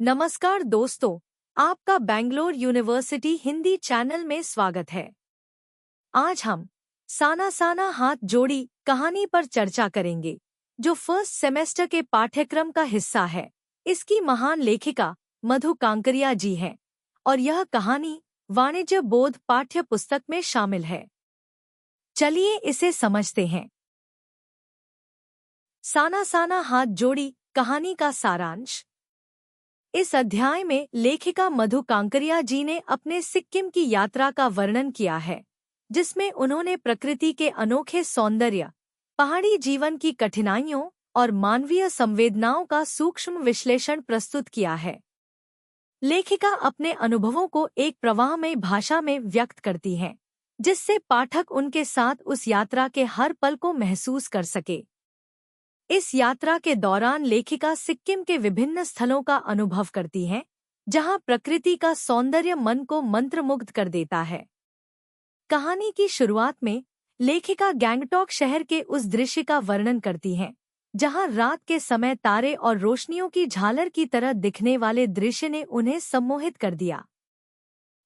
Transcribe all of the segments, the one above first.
नमस्कार दोस्तों, आपका बेंगलोर यूनिवर्सिटी हिंदी चैनल में स्वागत है। आज हम साना साना हाथ जोड़ी कहानी पर चर्चा करेंगे, जो फर्स्ट सेमेस्टर के पाठ्यक्रम का हिस्सा है। इसकी महान लेखिका मधु कांकरिया जी हैं और यह कहानी वाणिज्य बोध पाठ्य पुस्तक में शामिल है। चलिए इसे समझते हैं। साना साना हाथ जोड़ी कहानी का सारांश। इस अध्याय में लेखिका मधु कांकरिया जी ने अपने सिक्किम की यात्रा का वर्णन किया है, जिसमें उन्होंने प्रकृति के अनोखे सौंदर्य, पहाड़ी जीवन की कठिनाइयों और मानवीय संवेदनाओं का सूक्ष्म विश्लेषण प्रस्तुत किया है। लेखिका अपने अनुभवों को एक प्रवाहमय भाषा में व्यक्त करती हैं, जिससे पाठक उनके साथ उस यात्रा के हर पल को महसूस कर सके। इस यात्रा के दौरान लेखिका सिक्किम के विभिन्न स्थलों का अनुभव करती हैं, जहां प्रकृति का सौंदर्य मन को मंत्रमुग्ध कर देता है। कहानी की शुरुआत में लेखिका गैंगटॉक शहर के उस दृश्य का वर्णन करती हैं, जहां रात के समय तारे और रोशनियों की झालर की तरह दिखने वाले दृश्य ने उन्हें सम्मोहित कर दिया।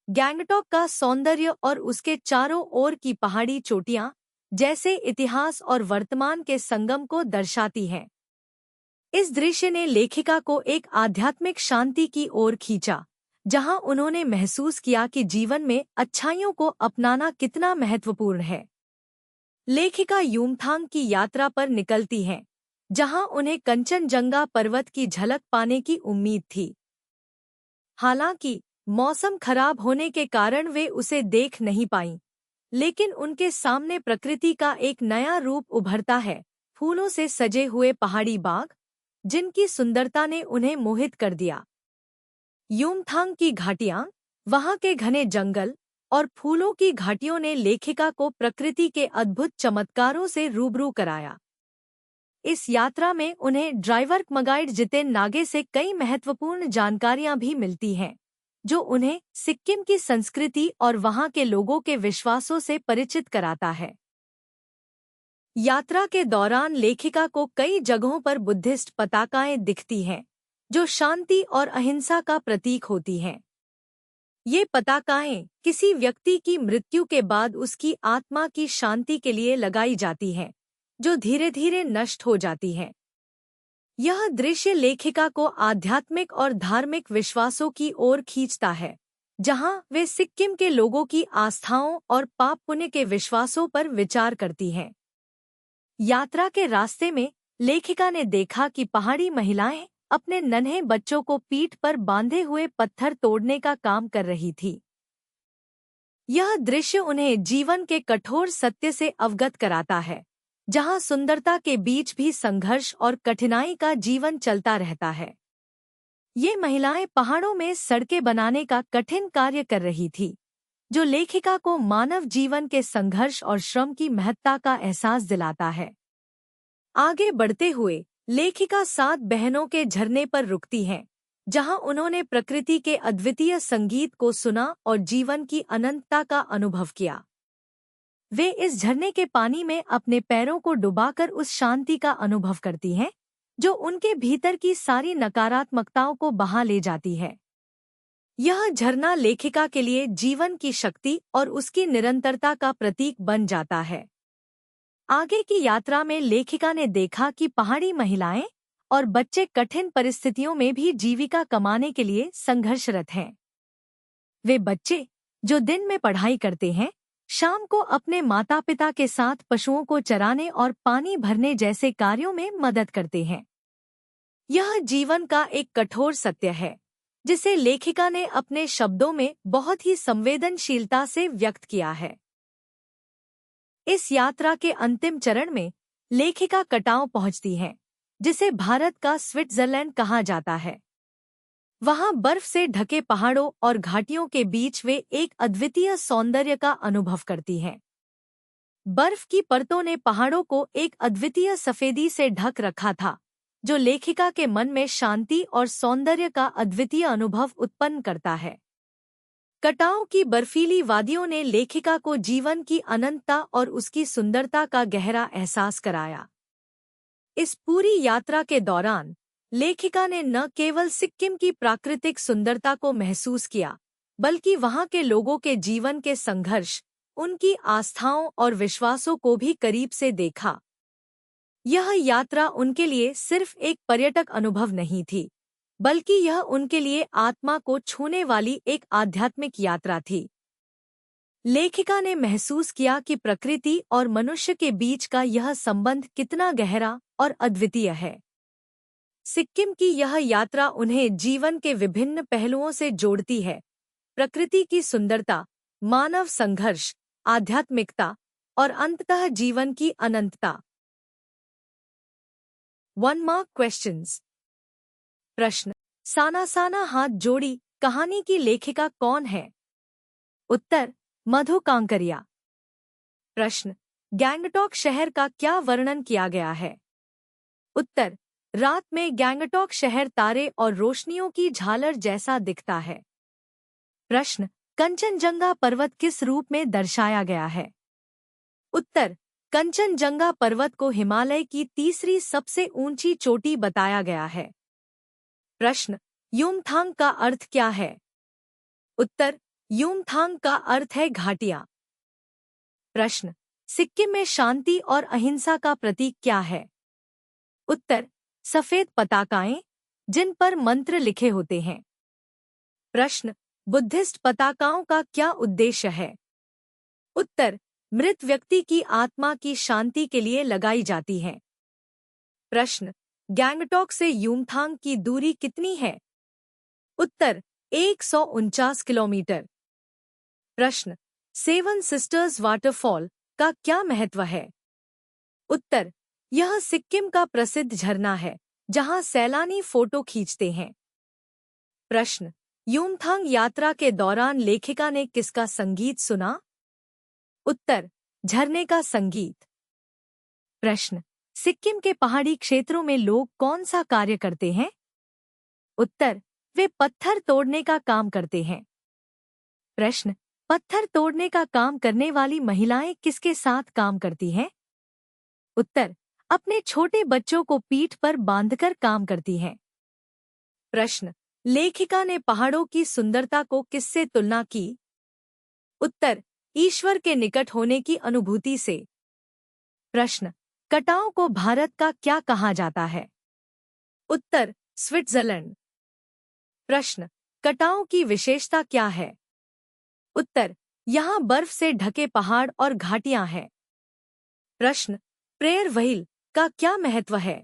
गैंगटॉक का सौंदर्य और उसके चारों ओर की पहाड़ी चोटियां जैसे इतिहास और वर्तमान के संगम को दर्शाती हैं। इस दृश्य ने लेखिका को एक आध्यात्मिक शांति की ओर खींचा, जहां उन्होंने महसूस किया कि जीवन में अच्छाइयों को अपनाना कितना महत्वपूर्ण है। लेखिका युमथांग की यात्रा पर निकलती हैं, जहां उन्हें कंचनजंगा पर्वत की झलक पाने की उम्मीद थी। हालांकि मौसम खराब होने के कारण वे उसे देख नहीं पाईं, लेकिन उनके सामने प्रकृति का एक नया रूप उभरता है, फूलों से सजे हुए पहाड़ी बाग, जिनकी सुंदरता ने उन्हें मोहित कर दिया। युमथांग की घाटियां, वहां के घने जंगल और फूलों की घाटियों ने लेखिका को प्रकृति के अद्भुत चमत्कारों से रूबरू कराया। इस यात्रा में उन्हें ड्राइवर मगाइड जितेन नागे से कई महत्वपूर्ण जानकारियां भी मिलती हैं, जो उन्हें सिक्किम की संस्कृति और वहां के लोगों के विश्वासों से परिचित कराता है। यात्रा के दौरान लेखिका को कई जगहों पर बुद्धिस्ट पताकाएं दिखती हैं, जो शांति और अहिंसा का प्रतीक होती हैं। ये पताकाएं किसी व्यक्ति की मृत्यु के बाद उसकी आत्मा की शांति के लिए लगाई जाती हैं, जो धीरे धीरे नष्ट हो जाती हैं। यह दृश्य लेखिका को आध्यात्मिक और धार्मिक विश्वासों की ओर खींचता है, जहां वे सिक्किम के लोगों की आस्थाओं और पाप पुण्य के विश्वासों पर विचार करती हैं। यात्रा के रास्ते में लेखिका ने देखा कि पहाड़ी महिलाएं अपने नन्हे बच्चों को पीठ पर बांधे हुए पत्थर तोड़ने का काम कर रही थी। यह दृश्य उन्हें जीवन के कठोर सत्य से अवगत कराता है, जहां सुंदरता के बीच भी संघर्ष और कठिनाई का जीवन चलता रहता है। ये महिलाएं पहाड़ों में सड़कें बनाने का कठिन कार्य कर रही थी, जो लेखिका को मानव जीवन के संघर्ष और श्रम की महत्ता का एहसास दिलाता है। आगे बढ़ते हुए लेखिका 7 बहनों के झरने पर रुकती हैं, जहां उन्होंने प्रकृति के अद्वितीय संगीत को सुना और जीवन की अनंतता का अनुभव किया। वे इस झरने के पानी में अपने पैरों को डुबाकर उस शांति का अनुभव करती हैं, जो उनके भीतर की सारी नकारात्मकताओं को बहा ले जाती है। यह झरना लेखिका के लिए जीवन की शक्ति और उसकी निरंतरता का प्रतीक बन जाता है। आगे की यात्रा में लेखिका ने देखा कि पहाड़ी महिलाएं और बच्चे कठिन परिस्थितियों में भी जीविका कमाने के लिए संघर्षरत हैं। वे बच्चे, जो दिन में पढ़ाई करते हैं, शाम को अपने माता पिता के साथ पशुओं को चराने और पानी भरने जैसे कार्यों में मदद करते हैं। यह जीवन का एक कठोर सत्य है, जिसे लेखिका ने अपने शब्दों में बहुत ही संवेदनशीलता से व्यक्त किया है। इस यात्रा के अंतिम चरण में लेखिका कटाव पहुंचती हैं, जिसे भारत का स्विट्जरलैंड कहा जाता है। वहां बर्फ से ढके पहाड़ों और घाटियों के बीच वे एक अद्वितीय सौंदर्य का अनुभव करती हैं। बर्फ की परतों ने पहाड़ों को एक अद्वितीय सफेदी से ढक रखा था, जो लेखिका के मन में शांति और सौंदर्य का अद्वितीय अनुभव उत्पन्न करता है। कटाव की बर्फीली वादियों ने लेखिका को जीवन की अनंतता और उसकी सुंदरता का गहरा एहसास कराया। इस पूरी यात्रा के दौरान लेखिका ने न केवल सिक्किम की प्राकृतिक सुंदरता को महसूस किया, बल्कि वहां के लोगों के जीवन के संघर्ष, उनकी आस्थाओं और विश्वासों को भी करीब से देखा। यह यात्रा उनके लिए सिर्फ एक पर्यटक अनुभव नहीं थी, बल्कि यह उनके लिए आत्मा को छूने वाली एक आध्यात्मिक यात्रा थी। लेखिका ने महसूस किया कि प्रकृति और मनुष्य के बीच का यह संबंध कितना गहरा और अद्वितीय है। सिक्किम की यह यात्रा उन्हें जीवन के विभिन्न पहलुओं से जोड़ती है, प्रकृति की सुंदरता, मानव संघर्ष, आध्यात्मिकता और अंततः जीवन की अनंतता। 1 मार्क क्वेश्चंस। प्रश्न, साना साना हाथ जोड़ी कहानी की लेखिका कौन है? उत्तर, मधु कांकरिया। प्रश्न, गैंगटॉक शहर का क्या वर्णन किया गया है? उत्तर, रात में गैंगटॉक शहर तारे और रोशनियों की झालर जैसा दिखता है। प्रश्न, कंचनजंगा पर्वत किस रूप में दर्शाया गया है? उत्तर, कंचनजंगा पर्वत को हिमालय की तीसरी सबसे ऊंची चोटी बताया गया है। प्रश्न, युमथांग का अर्थ क्या है? उत्तर, युमथांग का अर्थ है घाटियां। प्रश्न, सिक्किम में शांति और अहिंसा का प्रतीक क्या है? उत्तर, सफेद पताकाएं जिन पर मंत्र लिखे होते हैं। प्रश्न, बुद्धिस्ट पताकाओं का क्या उद्देश्य है? उत्तर, मृत व्यक्ति की आत्मा की शांति के लिए लगाई जाती है। प्रश्न, गैंगटॉक से युमथांग की दूरी कितनी है? उत्तर, 149 किलोमीटर। प्रश्न, सेवन सिस्टर्स वाटरफॉल का क्या महत्व है? उत्तर, यह सिक्किम का प्रसिद्ध झरना है जहां सैलानी फोटो खींचते हैं। प्रश्न, युमथांग यात्रा के दौरान लेखिका ने किसका संगीत सुना? उत्तर, झरने का संगीत। प्रश्न, सिक्किम के पहाड़ी क्षेत्रों में लोग कौन सा कार्य करते हैं? उत्तर, वे पत्थर तोड़ने का काम करते हैं। प्रश्न, पत्थर तोड़ने का काम करने वाली महिलाएं किसके साथ काम करती हैं? उत्तर, अपने छोटे बच्चों को पीठ पर बांधकर काम करती हैं। प्रश्न, लेखिका ने पहाड़ों की सुंदरता को किससे तुलना की? उत्तर, ईश्वर के निकट होने की अनुभूति से। प्रश्न, कटाव को भारत का क्या कहा जाता है? उत्तर, स्विट्जरलैंड। प्रश्न, कटाव की विशेषता क्या है? उत्तर, यहाँ बर्फ से ढके पहाड़ और घाटियां हैं। प्रश्न, प्रेयर व्हील का क्या महत्व है?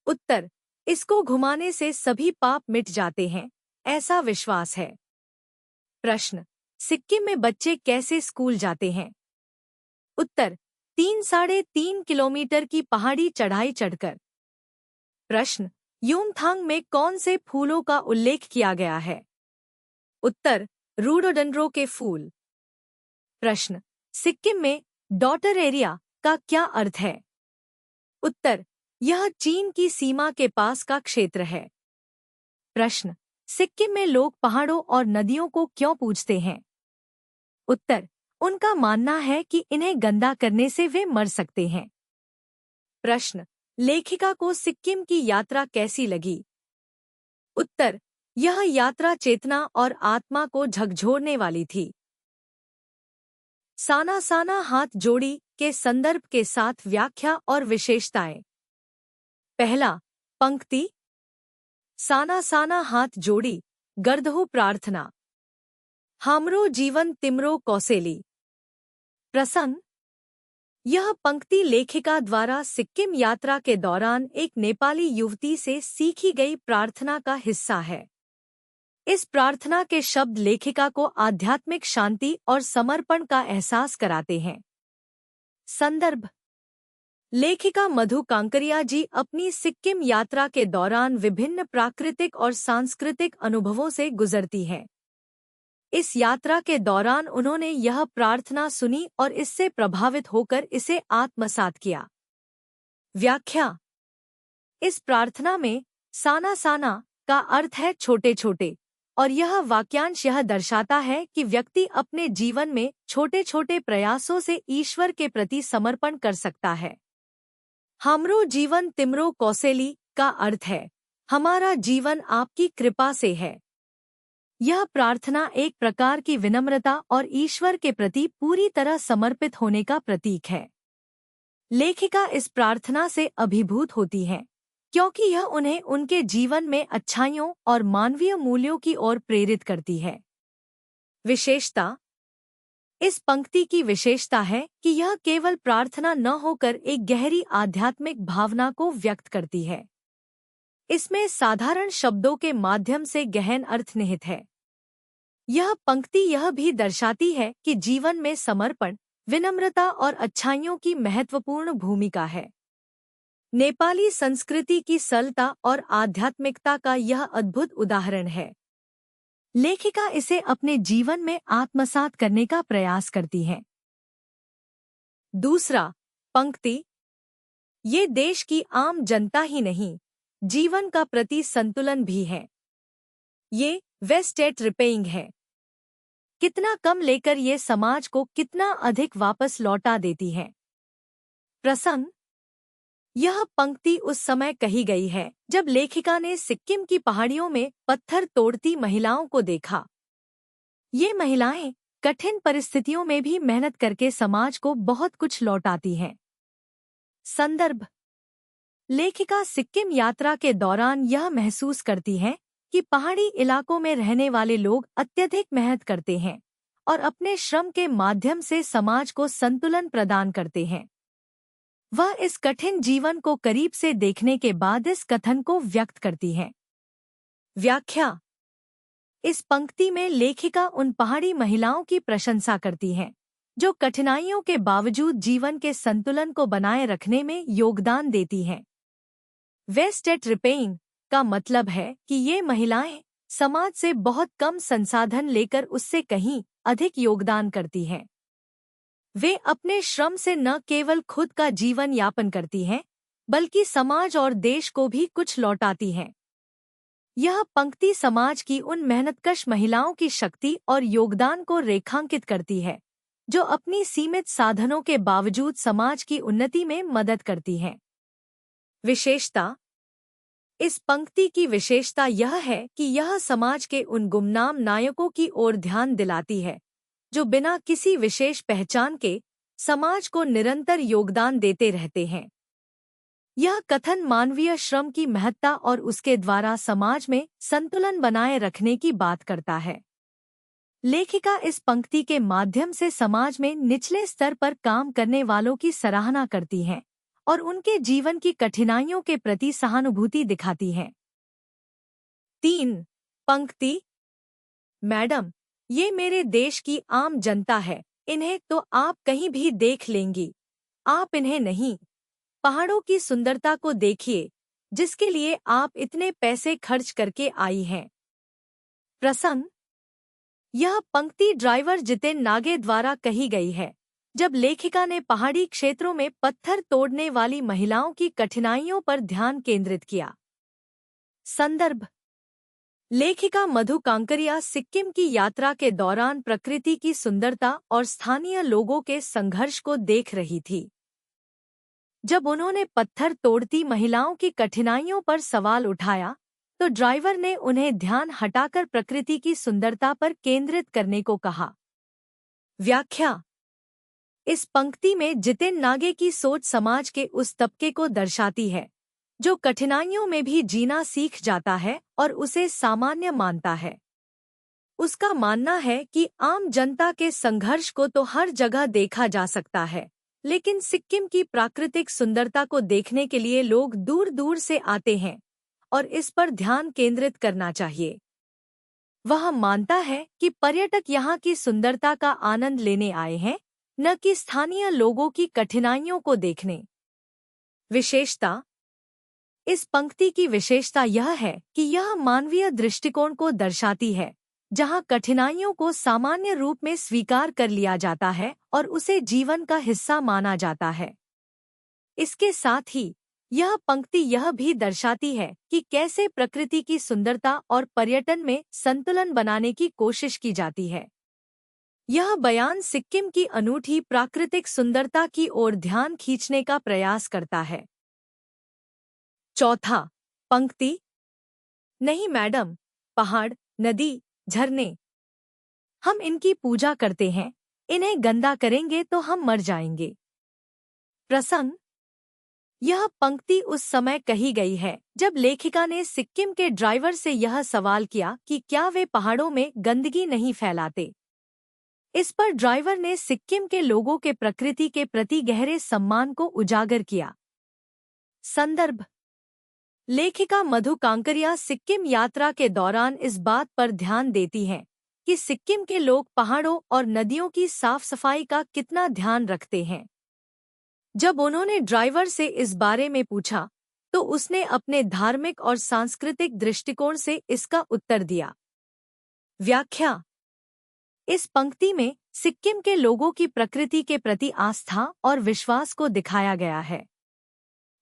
उत्तर, इसको घुमाने से सभी पाप मिट जाते हैं, ऐसा विश्वास है। प्रश्न, सिक्किम में बच्चे कैसे स्कूल जाते हैं? उत्तर, 3.5 किलोमीटर की पहाड़ी चढ़ाई चढ़कर। प्रश्न, युमथांग में कौन से फूलों का उल्लेख किया गया है? उत्तर, रोडोडेंड्रो के फूल। प्रश्न, सिक्किम में डॉटर एरिया का क्या अर्थ है? उत्तर, यह चीन की सीमा के पास का क्षेत्र है। प्रश्न, सिक्किम में लोग पहाड़ों और नदियों को क्यों पूजते हैं? उत्तर, उनका मानना है कि इन्हें गंदा करने से वे मर सकते हैं। प्रश्न, लेखिका को सिक्किम की यात्रा कैसी लगी? उत्तर, यह यात्रा चेतना और आत्मा को झकझोरने वाली थी। साना साना हाथ जोड़ी के संदर्भ के साथ व्याख्या और विशेषताएं। पहला, पंक्ति, साना साना हाथ जोड़ी, गर्दहो प्रार्थना, हामरो जीवन तिमरो कौसेली। प्रसंग, यह पंक्ति लेखिका द्वारा सिक्किम यात्रा के दौरान एक नेपाली युवती से सीखी गई प्रार्थना का हिस्सा है। इस प्रार्थना के शब्द लेखिका को आध्यात्मिक शांति और समर्पण का एहसास कराते हैं। संदर्भ, लेखिका मधु कांकरिया जी अपनी सिक्किम यात्रा के दौरान विभिन्न प्राकृतिक और सांस्कृतिक अनुभवों से गुजरती हैं। इस यात्रा के दौरान उन्होंने यह प्रार्थना सुनी और इससे प्रभावित होकर इसे आत्मसात किया। व्याख्या, इस प्रार्थना में साना साना का अर्थ है छोटे छोटे, और यह वाक्यांश यह दर्शाता है कि व्यक्ति अपने जीवन में छोटे छोटे प्रयासों से ईश्वर के प्रति समर्पण कर सकता है। हमरो जीवन तिमरो कौसेली का अर्थ है हमारा जीवन आपकी कृपा से है। यह प्रार्थना एक प्रकार की विनम्रता और ईश्वर के प्रति पूरी तरह समर्पित होने का प्रतीक है। लेखिका इस प्रार्थना से अभिभूत होती हैं, क्योंकि यह उन्हें उनके जीवन में अच्छाइयों और मानवीय मूल्यों की ओर प्रेरित करती है। विशेषता। इस पंक्ति की विशेषता है कि यह केवल प्रार्थना न होकर एक गहरी आध्यात्मिक भावना को व्यक्त करती है। इसमें साधारण शब्दों के माध्यम से गहन अर्थ निहित है। यह पंक्ति यह भी दर्शाती है कि जीवन में समर्पण, विनम्रता और अच्छाइयों की महत्वपूर्ण भूमिका है। नेपाली संस्कृति की सरलता और आध्यात्मिकता का यह अद्भुत उदाहरण है। लेखिका इसे अपने जीवन में आत्मसात करने का प्रयास करती हैं। दूसरा, पंक्ति। ये देश की आम जनता ही नहीं, जीवन का प्रति संतुलन भी है। ये वेस्टेट रिपेइंग है। कितना कम लेकर ये समाज को कितना अधिक वापस लौटा देती है। प्रसंग। यह पंक्ति उस समय कही गई है जब लेखिका ने सिक्किम की पहाड़ियों में पत्थर तोड़ती महिलाओं को देखा। ये महिलाएं कठिन परिस्थितियों में भी मेहनत करके समाज को बहुत कुछ लौटाती हैं। संदर्भ। लेखिका सिक्किम यात्रा के दौरान यह महसूस करती हैं कि पहाड़ी इलाकों में रहने वाले लोग अत्यधिक मेहनत करते हैं और अपने श्रम के माध्यम से समाज को संतुलन प्रदान करते हैं। वह इस कठिन जीवन को करीब से देखने के बाद इस कथन को व्यक्त करती हैं। व्याख्या। इस पंक्ति में लेखिका उन पहाड़ी महिलाओं की प्रशंसा करती हैं जो कठिनाइयों के बावजूद जीवन के संतुलन को बनाए रखने में योगदान देती हैं। वेस्टेट रिपेइंग का मतलब है कि ये महिलाएं समाज से बहुत कम संसाधन लेकर उससे कहीं अधिक योगदान करती हैं। वे अपने श्रम से न केवल खुद का जीवन यापन करती हैं, बल्कि समाज और देश को भी कुछ लौटाती हैं। यह पंक्ति समाज की उन मेहनतकश महिलाओं की शक्ति और योगदान को रेखांकित करती है, जो अपनी सीमित साधनों के बावजूद समाज की उन्नति में मदद करती हैं। विशेषता। इस पंक्ति की विशेषता यह है कि यह समाज के उन गुमनाम नायकों की ओर ध्यान दिलाती है, जो बिना किसी विशेष पहचान के समाज को निरंतर योगदान देते रहते हैं। यह कथन मानवीय श्रम की महत्ता और उसके द्वारा समाज में संतुलन बनाए रखने की बात करता है। लेखिका इस पंक्ति के माध्यम से समाज में निचले स्तर पर काम करने वालों की सराहना करती हैं और उनके जीवन की कठिनाइयों के प्रति सहानुभूति दिखाती हैं। 3. पंक्ति। मैडम, ये मेरे देश की आम जनता है, इन्हें तो आप कहीं भी देख लेंगी, आप इन्हें नहीं। पहाड़ों की सुंदरता को देखिए, जिसके लिए आप इतने पैसे खर्च करके आई हैं। प्रसंग। यह पंक्ति ड्राइवर जितेन नागे द्वारा कही गई है, जब लेखिका ने पहाड़ी क्षेत्रों में पत्थर तोड़ने वाली महिलाओं की कठिनाइयों पर ध्यान केंद्रित किया। संदर्भ। लेखिका मधु कांकरिया सिक्किम की यात्रा के दौरान प्रकृति की सुंदरता और स्थानीय लोगों के संघर्ष को देख रही थी। जब उन्होंने पत्थर तोड़ती महिलाओं की कठिनाइयों पर सवाल उठाया, तो ड्राइवर ने उन्हें ध्यान हटाकर प्रकृति की सुंदरता पर केंद्रित करने को कहा। व्याख्या। इस पंक्ति में जितेन नागे की सोच समाज के उस तबके को दर्शाती है, जो कठिनाइयों में भी जीना सीख जाता है और उसे सामान्य मानता है। उसका मानना है कि आम जनता के संघर्ष को तो हर जगह देखा जा सकता है, लेकिन सिक्किम की प्राकृतिक सुंदरता को देखने के लिए लोग दूर दूर से आते हैं और इस पर ध्यान केंद्रित करना चाहिए। वह मानता है कि पर्यटक यहाँ की सुंदरता का आनंद लेने आए हैं, न कि स्थानीय लोगों की कठिनाइयों को देखने। विशेषता। इस पंक्ति की विशेषता यह है कि यह मानवीय दृष्टिकोण को दर्शाती है, जहां कठिनाइयों को सामान्य रूप में स्वीकार कर लिया जाता है और उसे जीवन का हिस्सा माना जाता है। इसके साथ ही यह पंक्ति यह भी दर्शाती है कि कैसे प्रकृति की सुंदरता और पर्यटन में संतुलन बनाने की कोशिश की जाती है। यह बयान सिक्किम की अनूठी प्राकृतिक सुंदरता की ओर ध्यान खींचने का प्रयास करता है। चौथा, पंक्ति। नहीं मैडम, पहाड़, नदी, झरने, हम इनकी पूजा करते हैं, इन्हें गंदा करेंगे तो हम मर जाएंगे। प्रसंग। यह पंक्ति उस समय कही गई है जब लेखिका ने सिक्किम के ड्राइवर से यह सवाल किया कि क्या वे पहाड़ों में गंदगी नहीं फैलाते। इस पर ड्राइवर ने सिक्किम के लोगों के प्रकृति के प्रति गहरे सम्मान को उजागर किया। संदर्भ। लेखिका मधु कांकरिया सिक्किम यात्रा के दौरान इस बात पर ध्यान देती हैं कि सिक्किम के लोग पहाड़ों और नदियों की साफ सफाई का कितना ध्यान रखते हैं। जब उन्होंने ड्राइवर से इस बारे में पूछा तो उसने अपने धार्मिक और सांस्कृतिक दृष्टिकोण से इसका उत्तर दिया। व्याख्या। इस पंक्ति में सिक्किम के लोगों की प्रकृति के प्रति आस्था और विश्वास को दिखाया गया है।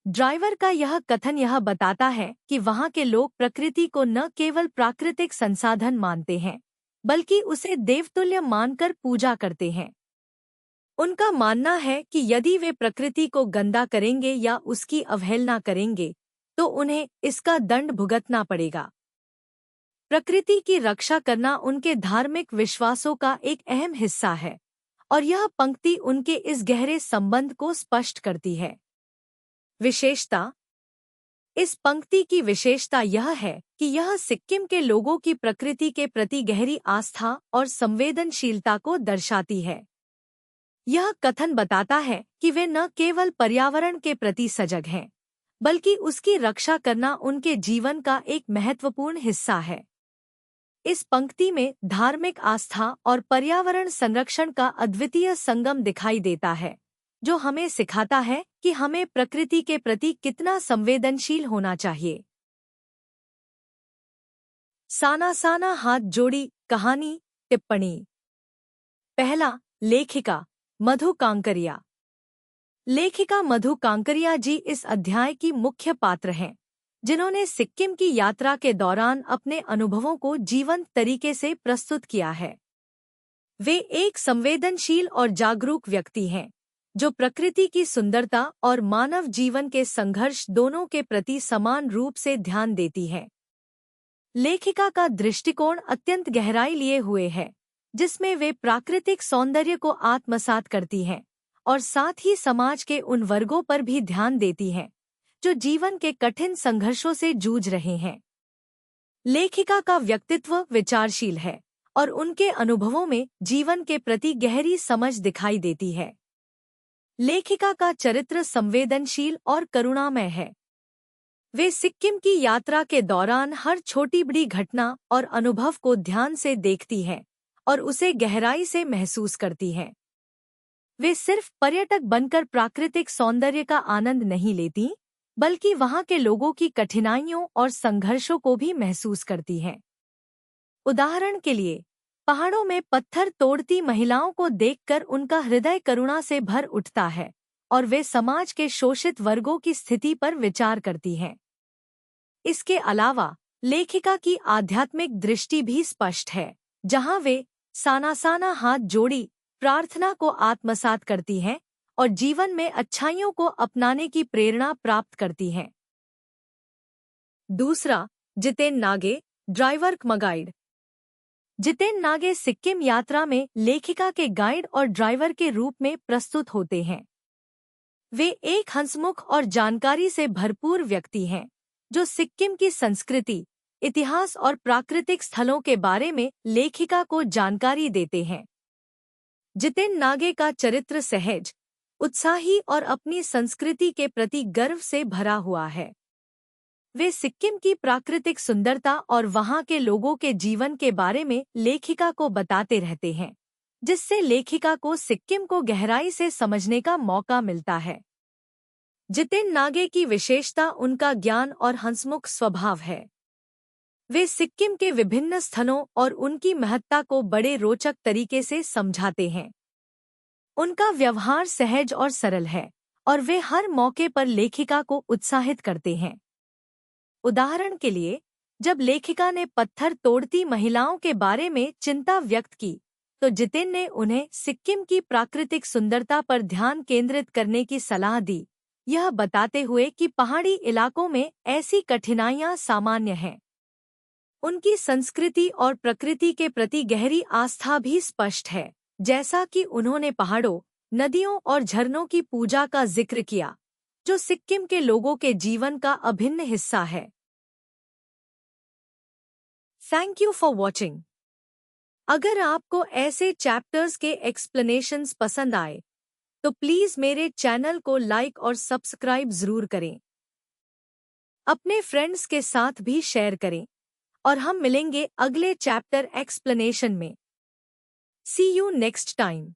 ड्राइवर का यह कथन यह बताता है कि वहाँ के लोग प्रकृति को न केवल प्राकृतिक संसाधन मानते हैं, बल्कि उसे देवतुल्य मानकर पूजा करते हैं। उनका मानना है कि यदि वे प्रकृति को गंदा करेंगे या उसकी अवहेलना करेंगे तो उन्हें इसका दंड भुगतना पड़ेगा। प्रकृति की रक्षा करना उनके धार्मिक विश्वासों का एक अहम हिस्सा है और यह पंक्ति उनके इस गहरे संबंध को स्पष्ट करती है। विशेषता। इस पंक्ति की विशेषता यह है कि यह सिक्किम के लोगों की प्रकृति के प्रति गहरी आस्था और संवेदनशीलता को दर्शाती है। यह कथन बताता है कि वे न केवल पर्यावरण के प्रति सजग हैं, बल्कि उसकी रक्षा करना उनके जीवन का एक महत्वपूर्ण हिस्सा है। इस पंक्ति में धार्मिक आस्था और पर्यावरण संरक्षण का अद्वितीय संगम दिखाई देता है, जो हमें सिखाता है कि हमें प्रकृति के प्रति कितना संवेदनशील होना चाहिए। साना साना हाथ जोड़ी कहानी टिप्पणी। पहला, लेखिका मधु कांकरिया। लेखिका मधु कांकरिया जी इस अध्याय की मुख्य पात्र हैं, जिन्होंने सिक्किम की यात्रा के दौरान अपने अनुभवों को जीवंत तरीके से प्रस्तुत किया है। वे एक संवेदनशील और जागरूक व्यक्ति हैं, जो प्रकृति की सुंदरता और मानव जीवन के संघर्ष दोनों के प्रति समान रूप से ध्यान देती है। लेखिका का दृष्टिकोण अत्यंत गहराई लिए हुए है, जिसमें वे प्राकृतिक सौंदर्य को आत्मसात करती हैं और साथ ही समाज के उन वर्गों पर भी ध्यान देती हैं जो जीवन के कठिन संघर्षों से जूझ रहे हैं। लेखिका का व्यक्तित्व विचारशील है और उनके अनुभवों में जीवन के प्रति गहरी समझ दिखाई देती है। लेखिका का चरित्र संवेदनशील और करुणामय है। वे सिक्किम की यात्रा के दौरान हर छोटी बड़ी घटना और अनुभव को ध्यान से देखती हैं और उसे गहराई से महसूस करती हैं। वे सिर्फ पर्यटक बनकर प्राकृतिक सौंदर्य का आनंद नहीं लेती, बल्कि वहाँ के लोगों की कठिनाइयों और संघर्षों को भी महसूस करती हैं। उदाहरण के लिए, पहाड़ों में पत्थर तोड़ती महिलाओं को देखकर उनका हृदय करुणा से भर उठता है और वे समाज के शोषित वर्गों की स्थिति पर विचार करती हैं। इसके अलावा लेखिका की आध्यात्मिक दृष्टि भी स्पष्ट है, जहाँ वे साना साना हाथ जोड़ी प्रार्थना को आत्मसात करती हैं और जीवन में अच्छाइयों को अपनाने की प्रेरणा प्राप्त करती हैं। दूसरा, जितेन नागे, ड्राइवर कम गाइड। जितेन नागे सिक्किम यात्रा में लेखिका के गाइड और ड्राइवर के रूप में प्रस्तुत होते हैं। वे एक हंसमुख और जानकारी से भरपूर व्यक्ति हैं, जो सिक्किम की संस्कृति, इतिहास और प्राकृतिक स्थलों के बारे में लेखिका को जानकारी देते हैं। जितेन नागे का चरित्र सहज, उत्साही और अपनी संस्कृति के प्रति गर्व से भरा हुआ है। वे सिक्किम की प्राकृतिक सुंदरता और वहाँ के लोगों के जीवन के बारे में लेखिका को बताते रहते हैं, जिससे लेखिका को सिक्किम को गहराई से समझने का मौका मिलता है। जितेन नागे की विशेषता उनका ज्ञान और हंसमुख स्वभाव है। वे सिक्किम के विभिन्न स्थलों और उनकी महत्ता को बड़े रोचक तरीके से समझाते हैं। उनका व्यवहार सहज और सरल है और वे हर मौके पर लेखिका को उत्साहित करते हैं। उदाहरण के लिए, जब लेखिका ने पत्थर तोड़ती महिलाओं के बारे में चिंता व्यक्त की, तो जितेन ने उन्हें सिक्किम की प्राकृतिक सुंदरता पर ध्यान केंद्रित करने की सलाह दी, यह बताते हुए कि पहाड़ी इलाकों में ऐसी कठिनाइयां सामान्य हैं। उनकी संस्कृति और प्रकृति के प्रति गहरी आस्था भी स्पष्ट है, जैसा कि उन्होंने पहाड़ों, नदियों और झरनों की पूजा का जिक्र किया, जो सिक्किम के लोगों के जीवन का अभिन्न हिस्सा है। Thank you for watching. अगर आपको ऐसे चैप्टर्स के एक्सप्लेनेशंस पसंद आए तो प्लीज़ मेरे चैनल को लाइक और सब्सक्राइब ज़रूर करें। अपने फ्रेंड्स के साथ भी शेयर करें और हम मिलेंगे अगले चैप्टर एक्सप्लेनेशन में। सी यू नेक्स्ट टाइम।